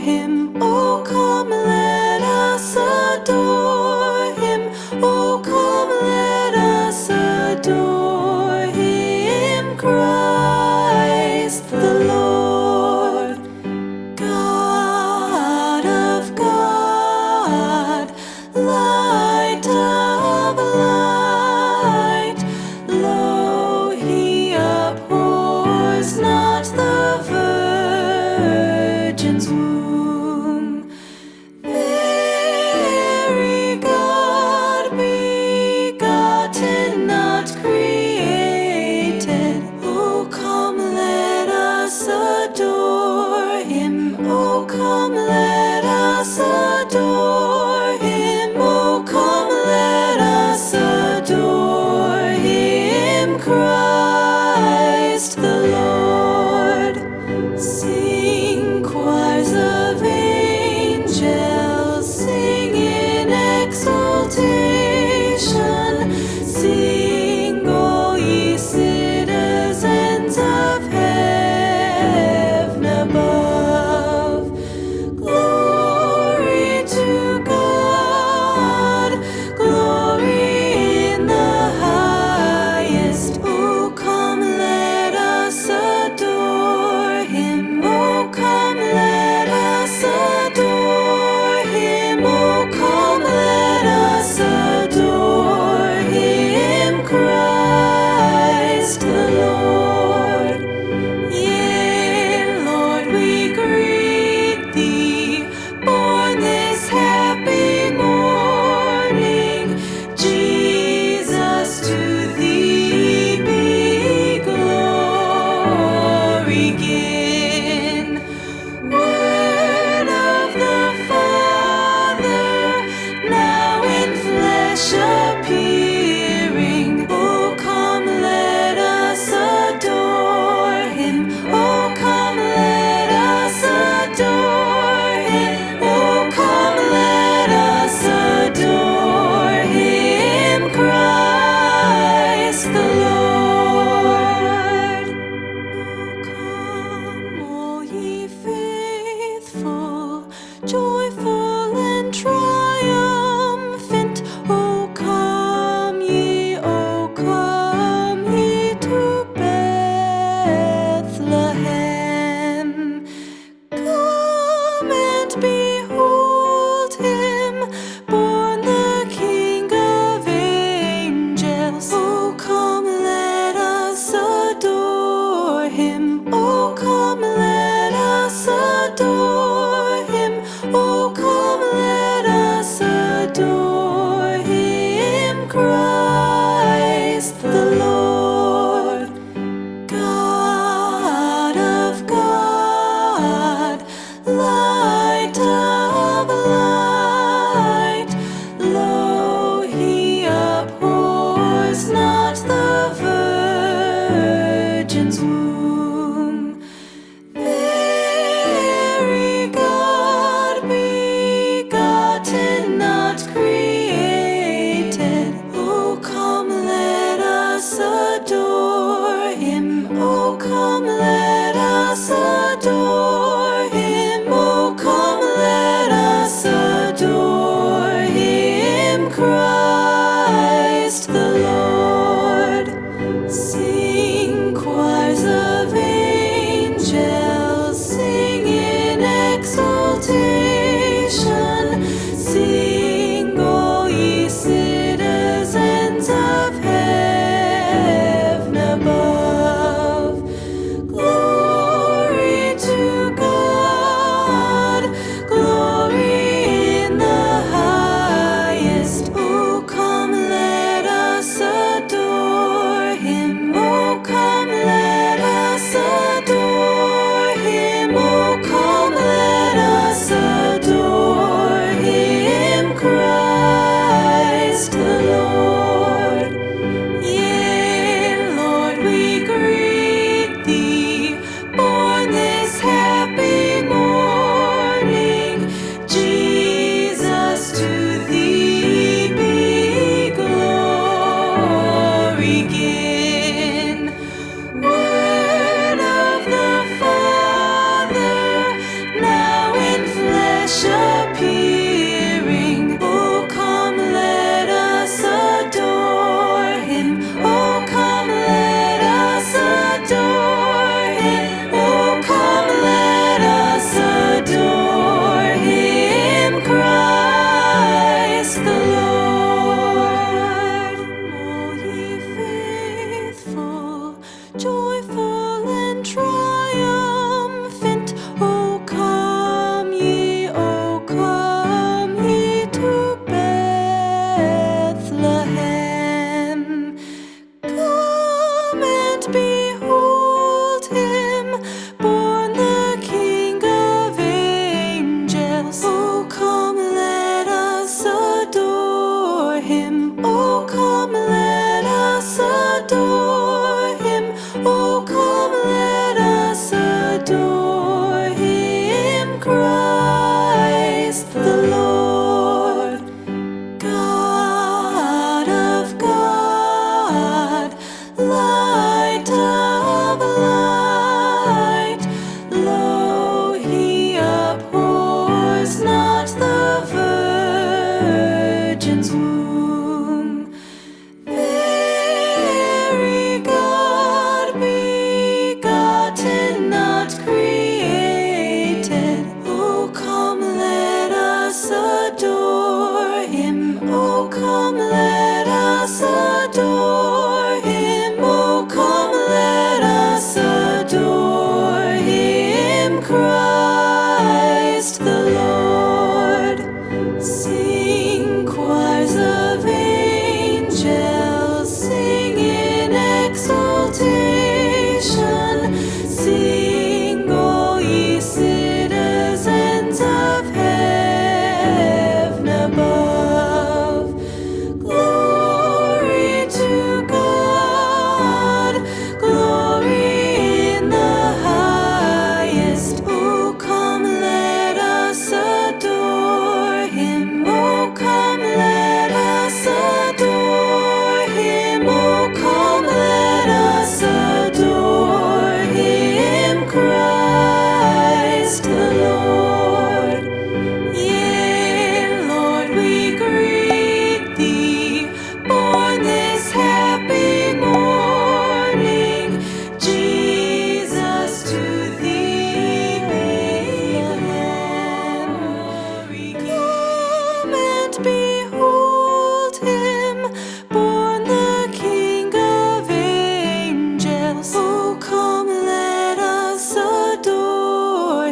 him. Oh, come, let us adore him. Oh, come, let us adore him. Christ the Lord, God of God, light of light. Lo, he abhors not the virgin's womb. Very God, begotten, not created. Oh, come, let us adore him. Oh, come, let us adore him. Oh, come, let us adore him. Christ the Lord. Sing, choirs of angels, sing in exultation. Sing, all ye citizens of heaven above. Glory to God, glory in the highest. Oh, come, let us adore him. Oh,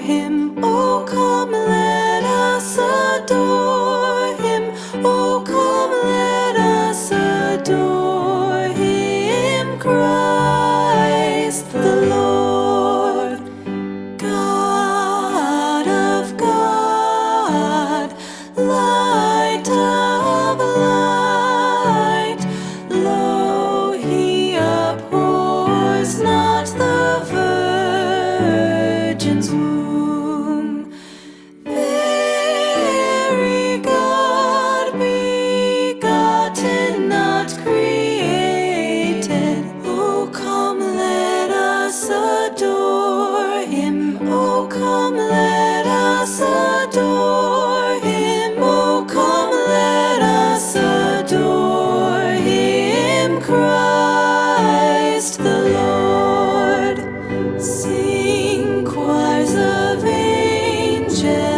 him. Oh, come, let us adore him. Oh, come, let us adore him. Christ the Lord, God of God, light of light. Lo, he abhors not the virgin's womb. Very God, begotten, not created. Oh, come, let us adore him. Oh, come, let us adore him. Oh, come, let us adore him. Christ the Lord. Sing choirs of angels.